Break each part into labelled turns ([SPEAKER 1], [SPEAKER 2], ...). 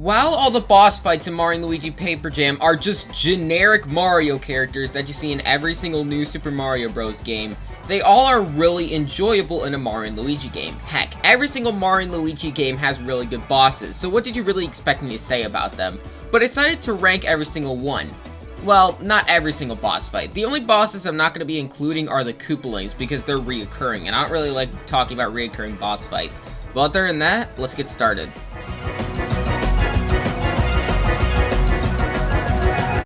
[SPEAKER 1] While all the boss fights in Mario & Luigi Paper Jam are just generic Mario characters that you see in every single new Super Mario Bros. Game, they all are really enjoyable in a Mario & Luigi game. Heck, every single Mario & Luigi game has really good bosses, so what did you really expect me to say about them? But I decided to rank every single one. Well, not every single boss fight. The only bosses I'm not going to be including are the Koopalings because they're reoccurring, and I don't really like talking about reoccurring boss fights. But other than that, let's get started.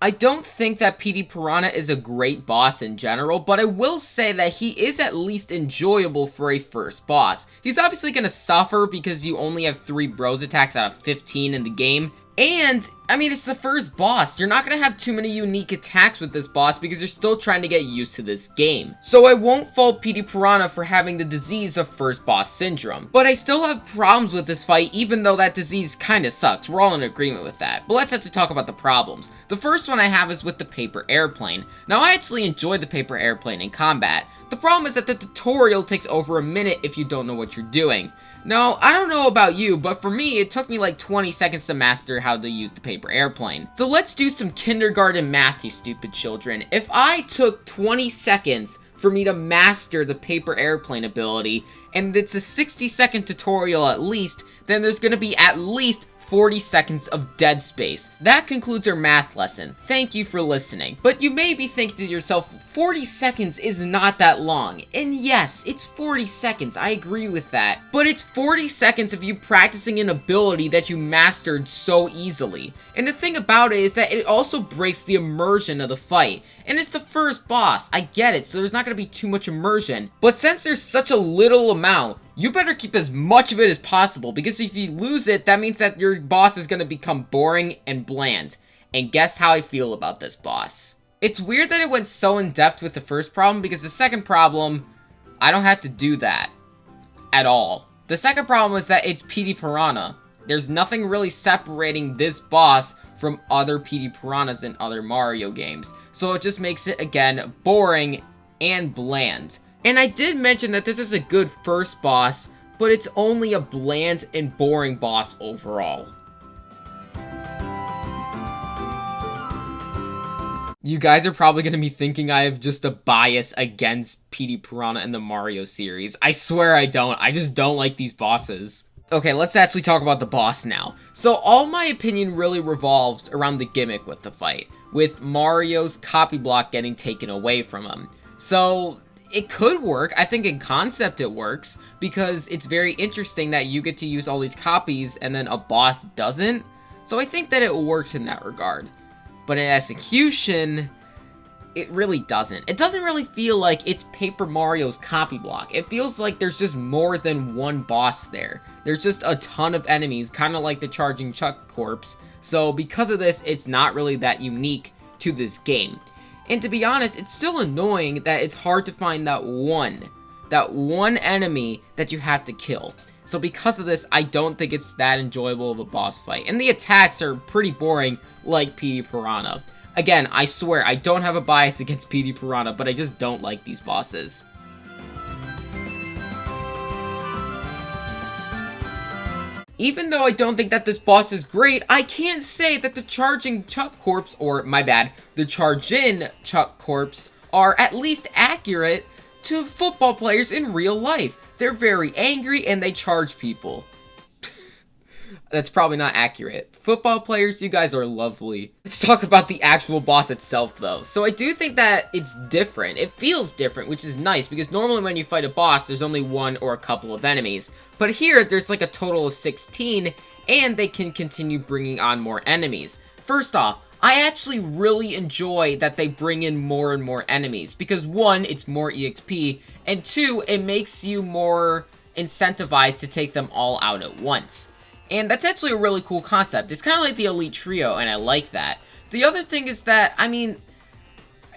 [SPEAKER 1] I don't think that Petey Piranha is a great boss in general, but I will say that he is at least enjoyable for a first boss. He's obviously going to suffer because you only have 3 bros attacks out of 15 in the game. And, I mean, it's the first boss. You're not going to have too many unique attacks with this boss because you're still trying to get used to this game. So I won't fault Petey Piranha for having the disease of first boss syndrome. But I still have problems with this fight even though that disease kinda sucks. We're all in agreement with that. But let's have to talk about the problems. The first one I have is with the paper airplane. Now I actually enjoyed the paper airplane in combat. The problem is that the tutorial takes over a minute if you don't know what you're doing. Now, I don't know about you, but for me, it took me like 20 seconds to master how to use the paper airplane. So let's do some kindergarten math, you stupid children. If I took 20 seconds for me to master the paper airplane ability, and it's a 60-second tutorial at least, then there's gonna be at least 40 seconds of dead space. That concludes our math lesson. Thank you for listening. But you may be thinking to yourself, 40 seconds is not that long. And yes, it's 40 seconds, I agree with that. But it's 40 seconds of you practicing an ability that you mastered so easily. And the thing about it is that it also breaks the immersion of the fight. And it's the first boss, I get it, so there's not going to be too much immersion. But since there's such a little amount, you better keep as much of it as possible, because if you lose it, that means that your boss is going to become boring and bland. And guess how I feel about this boss. It's weird that it went so in-depth with the first problem, because the second problem, I don't have to do that at all. The second problem is that it's Petey Piranha. There's nothing really separating this boss from other Petey Piranhas in other Mario games. So it just makes it, again, boring and bland. And I did mention that this is a good first boss, but it's only a bland and boring boss overall. You guys are probably going to be thinking I have just a bias against Petey Piranha in the Mario series. I swear I don't. I just don't like these bosses. Okay, let's actually talk about the boss now. So all my opinion really revolves around the gimmick with the fight, with Mario's copy block getting taken away from him. So it could work. I think in concept it works, because it's very interesting that you get to use all these copies and then a boss doesn't. So I think that it works in that regard. But in execution, it really doesn't. It doesn't really feel like it's Paper Mario's copy block. It feels like there's just more than one boss there. There's just a ton of enemies, kind of like the Charging Chuck Corpse. So because of this, it's not really that unique to this game. And to be honest, it's still annoying that it's hard to find that one enemy that you have to kill. So because of this, I don't think it's that enjoyable of a boss fight. And the attacks are pretty boring, like Petey Piranha. Again, I swear, I don't have a bias against Petey Piranha, but I just don't like these bosses. Even though I don't think that this boss is great, I can't say that the Charging Chuck Corpse, or my bad, the Chargin Chuck Corpse, are at least accurate to football players in real life. They're very angry and they charge people. That's probably not accurate. Football players, you guys are lovely. Let's talk about the actual boss itself, though. So I do think that it's different. It feels different, which is nice, because normally when you fight a boss, there's only one or a couple of enemies. But here, there's like a total of 16, and they can continue bringing on more enemies. First off, I actually really enjoy that they bring in more and more enemies, because 1, it's more EXP, and 2, it makes you more incentivized to take them all out at once. And that's actually a really cool concept. It's kind of like the Elite Trio, and I like that. The other thing is that, I mean,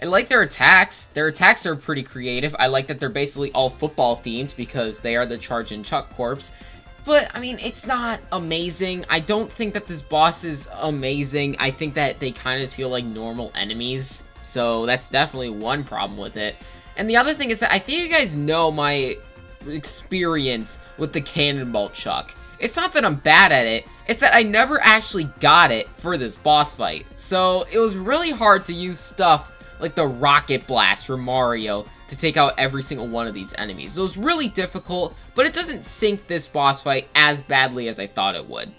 [SPEAKER 1] I like their attacks. Their attacks are pretty creative. I like that they're basically all football themed because they are the Chargin' Chuck Corpse. But, I mean, it's not amazing. I don't think that this boss is amazing. I think that they kind of feel like normal enemies. So that's definitely one problem with it. And the other thing is that I think you guys know my experience with the Cannonball Chuck. It's not that I'm bad at it, it's that I never actually got it for this boss fight. So it was really hard to use stuff like the rocket blast for Mario to take out every single one of these enemies. So it was really difficult, but it doesn't sink this boss fight as badly as I thought it would.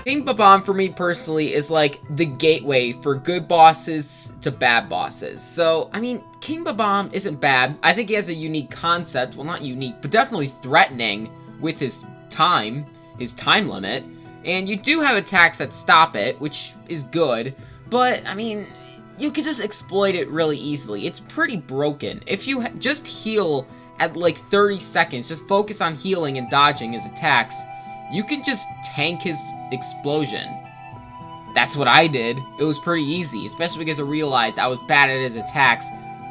[SPEAKER 1] King Bob-omb for me personally is like the gateway for good bosses to bad bosses. So, I mean, King Bob-omb isn't bad. I think he has a unique concept. Well, not unique, but definitely threatening with his time limit. And you do have attacks that stop it, which is good. But, I mean, you could just exploit it really easily. It's pretty broken. If you just heal at like 30 seconds, just focus on healing and dodging his attacks, you can just tank his explosion. That's what I did. It was pretty easy, especially because I realized I was bad at his attacks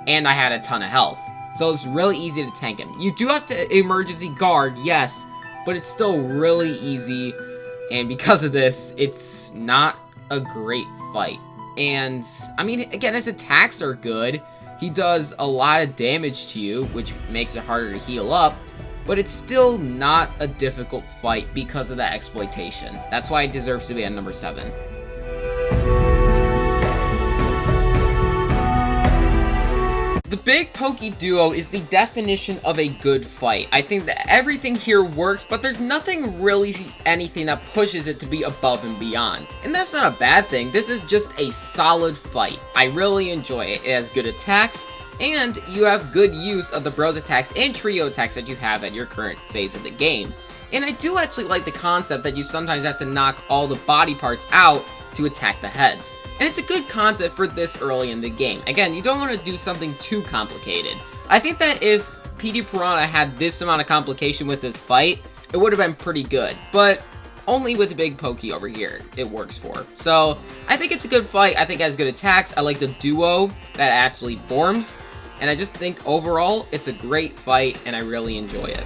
[SPEAKER 1] and I had a ton of health. So it's really easy to tank him. You do have to emergency guard, yes, but it's still really easy. And because of this, it's not a great fight. And, I mean, again, his attacks are good. He does a lot of damage to you, which makes it harder to heal up. But it's still not a difficult fight because of that exploitation. That's why it deserves to be at number 7. The Big Pokey Duo is the definition of a good fight. I think that everything here works, but there's nothing really anything that pushes it to be above and beyond. And that's not a bad thing. This is just a solid fight. I really enjoy it. It has good attacks, and you have good use of the bros attacks and trio attacks that you have at your current phase of the game. And I do actually like the concept that you sometimes have to knock all the body parts out to attack the heads. And it's a good concept for this early in the game. Again, you don't want to do something too complicated. I think that if PD Piranha had this amount of complication with this fight, it would have been pretty good. But only with Big Pokey over here, it works for. So, I think it's a good fight. I think it has good attacks. I like the duo that actually forms. And I just think overall, it's a great fight and I really enjoy it.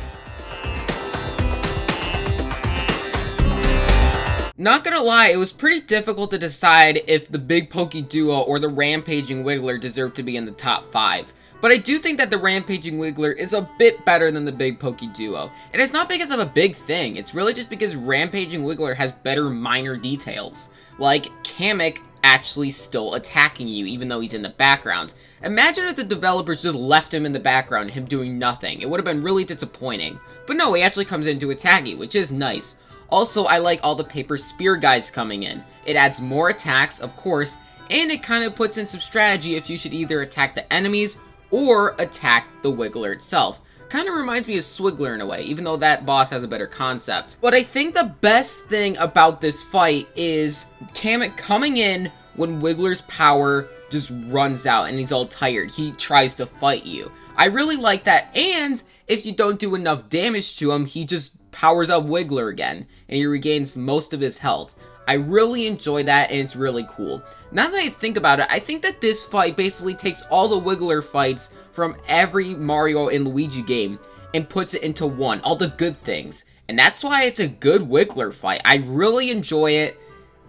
[SPEAKER 1] Not gonna lie, it was pretty difficult to decide if the Big Pokey Duo or the Rampaging Wiggler deserved to be in the top 5. But I do think that the Rampaging Wiggler is a bit better than the Big Pokey Duo. And it's not because of a big thing, it's really just because Rampaging Wiggler has better minor details. Like Kamek actually still attacking you even though he's in the background. Imagine if the developers just left him in the background, him doing nothing. It would have been really disappointing. But no, he actually comes in to attack you, which is nice. Also, I like all the paper spear guys coming in. It adds more attacks, of course, and it kind of puts in some strategy if you should either attack the enemies or attack the Wiggler itself. Kind of reminds me of Swiggler in a way, even though that boss has a better concept. But I think the best thing about this fight is Kamek coming in when Wiggler's power just runs out and he's all tired. He tries to fight you. I really like that, and if you don't do enough damage to him, he just powers up Wiggler again, and he regains most of his health. I really enjoy that, and it's really cool. Now that I think about it, I think that this fight basically takes all the Wiggler fights from every Mario and Luigi game and puts it into one, all the good things. And that's why it's a good Wiggler fight. I really enjoy it,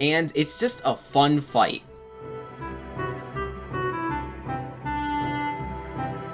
[SPEAKER 1] and it's just a fun fight.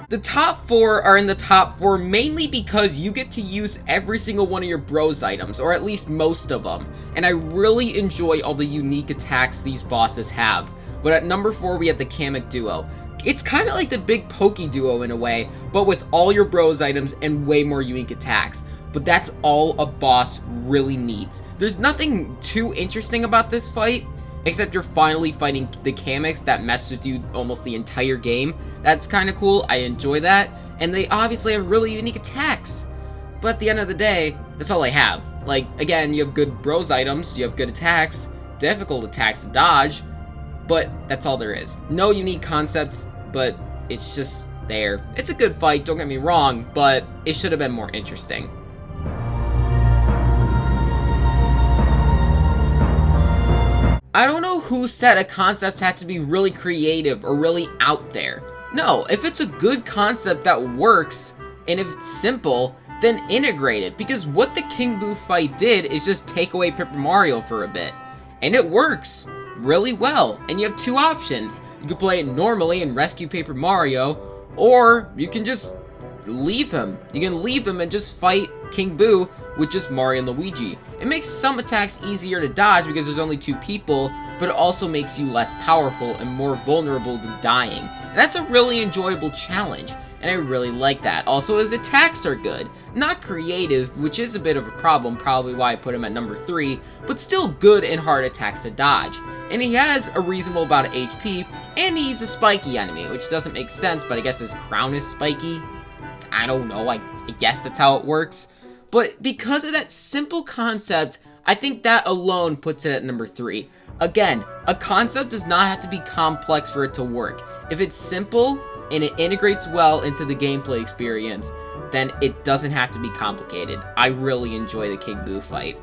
[SPEAKER 1] The top 4 are in the top 4 mainly because you get to use every single one of your bros items, or at least most of them. And I really enjoy all the unique attacks these bosses have. But at number 4 we have the Kamek Duo. It's kind of like the Big Pokey Duo in a way, but with all your bros items and way more unique attacks. But that's all a boss really needs. There's nothing too interesting about this fight, except you're finally fighting the Kameks that mess with you almost the entire game. That's kind of cool, I enjoy that, and they obviously have really unique attacks. But at the end of the day, that's all they have. Like, again, you have good bros items, you have good attacks, difficult attacks to dodge, but that's all there is. No unique concepts, but it's just there. It's a good fight, don't get me wrong, but it should have been more interesting. I don't know who said a concept had to be really creative or really out there. No, if it's a good concept that works, and if it's simple, then integrate it. Because what the King Boo fight did is just take away Paper Mario for a bit. And it works really well. And you have 2 options. You can play it normally and rescue Paper Mario, or you can just leave him. You can leave him and just fight King Boo with just Mario and Luigi. It makes some attacks easier to dodge because there's only 2 people, but it also makes you less powerful and more vulnerable to dying. And that's a really enjoyable challenge, and I really like that. Also, his attacks are good. Not creative, which is a bit of a problem, probably why I put him at number 3, but still good and hard attacks to dodge. And he has a reasonable amount of HP, and he's a spiky enemy, which doesn't make sense, but I guess his crown is spiky. I don't know, I guess that's how it works. But because of that simple concept, I think that alone puts it at number 3. Again, a concept does not have to be complex for it to work. If it's simple and it integrates well into the gameplay experience, then it doesn't have to be complicated. I really enjoy the King Boo fight.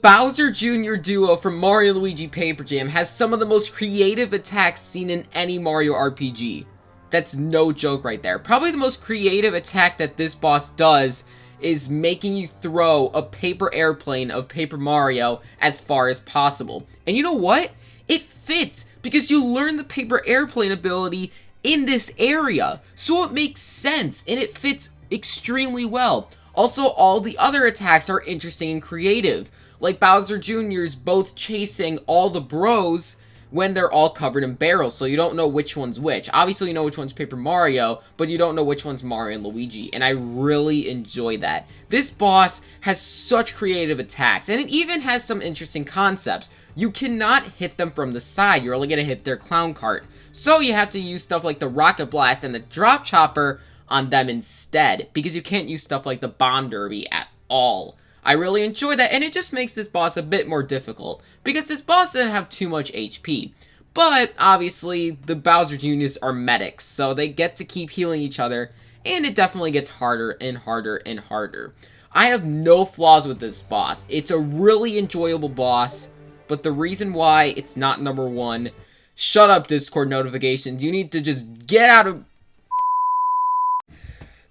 [SPEAKER 1] Bowser Jr. duo from Mario & Luigi Paper Jam has some of the most creative attacks seen in any Mario RPG. That's no joke right there. Probably the most creative attack that this boss does is making you throw a paper airplane of Paper Mario as far as possible. And you know what? It fits because you learn the paper airplane ability in this area. So it makes sense and it fits extremely well. Also, all the other attacks are interesting and creative. Like Bowser Jr.'s both chasing all the bros when they're all covered in barrels, so you don't know which one's which. Obviously, you know which one's Paper Mario, but you don't know which one's Mario and Luigi, and I really enjoy that. This boss has such creative attacks, and it even has some interesting concepts. You cannot hit them from the side, you're only going to hit their clown cart. So you have to use stuff like the Rocket Blast and the Drop Chopper on them instead, because you can't use stuff like the Bomb Derby at all. I really enjoy that, and it just makes this boss a bit more difficult, because this boss doesn't have too much HP. But, obviously, the Bowser Jr.'s are medics, so they get to keep healing each other, and it definitely gets harder and harder and harder. I have no flaws with this boss. It's a really enjoyable boss, but the reason why it's not number 1... Shut up, Discord notifications. You need to just get out of...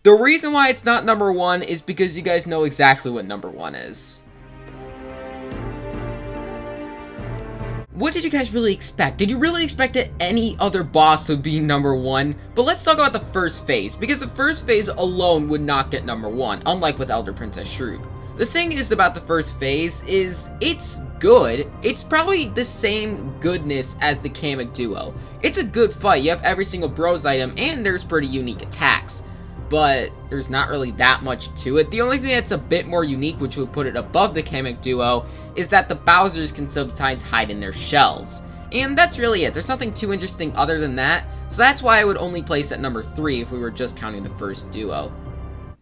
[SPEAKER 1] The reason why it's not number 1 is because you guys know exactly what number 1 is. What did you guys really expect? Did you really expect that any other boss would be number 1? But let's talk about the first phase, because the first phase alone would not get number 1, unlike with Elder Princess Shroob. The thing is about the first phase is it's good. It's probably the same goodness as the Kamek duo. It's a good fight. You have every single bros item, and there's pretty unique attacks. But there's not really that much to it. The only thing that's a bit more unique, which would put it above the Kamek duo, is that the Bowsers can sometimes hide in their shells. And that's really it. There's nothing too interesting other than that, so that's why I would only place at number 3 if we were just counting the first duo.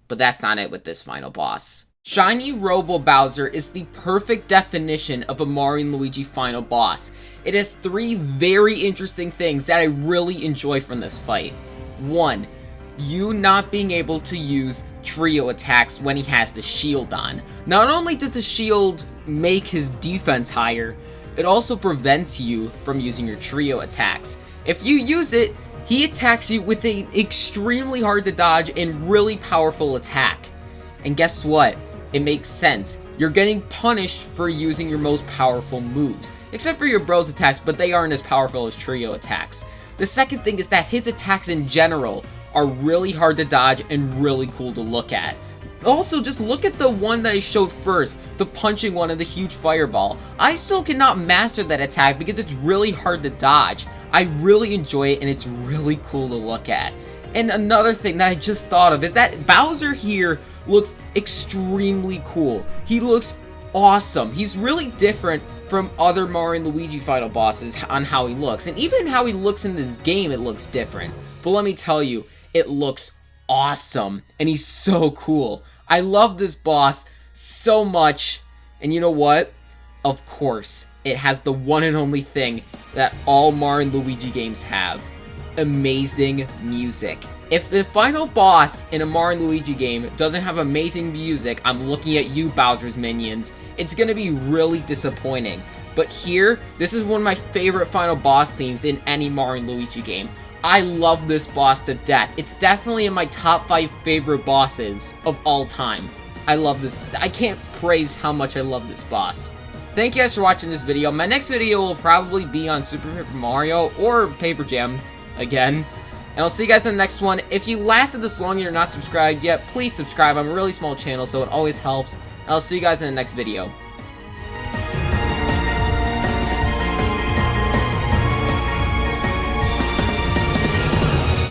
[SPEAKER 1] But that's not it with this final boss. Shiny Robo Bowser is the perfect definition of a Mario & Luigi final boss. It has 3 very interesting things that I really enjoy from this fight. 1. You not being able to use trio attacks when he has the shield on. Not only does the shield make his defense higher, it also prevents you from using your trio attacks. If you use it, he attacks you with an extremely hard to dodge and really powerful attack. And guess what? It makes sense. You're getting punished for using your most powerful moves. Except for your bros attacks, but they aren't as powerful as trio attacks. The second thing is that his attacks in general are really hard to dodge and really cool to look at. Also, just look at the one that I showed first, the punching one and the huge fireball. I still cannot master that attack because it's really hard to dodge. I really enjoy it and it's really cool to look at. And another thing that I just thought of is that Bowser here looks extremely cool. He looks awesome. He's really different from other Mario & Luigi final bosses on how he looks. And even how he looks in this game, it looks different. But let me tell you, it looks awesome, and he's so cool. I love this boss so much, and you know what? Of course, it has the one and only thing that all Mario & Luigi games have. Amazing music. If the final boss in a Mario & Luigi game doesn't have amazing music, I'm looking at you, Bowser's minions, it's gonna be really disappointing. But here, this is one of my favorite final boss themes in any Mario & Luigi game. I love this boss to death. It's definitely in my top 5 favorite bosses of all time. I love this. I can't praise how much I love this boss. thank you guys for watching this video. My next video will probably be on Super Paper Mario or Paper Jam again. And I'll see you guys in the next one. If you lasted this long and you're not subscribed yet, please subscribe. I'm a really small channel, so it always helps. And I'll see you guys in the next video.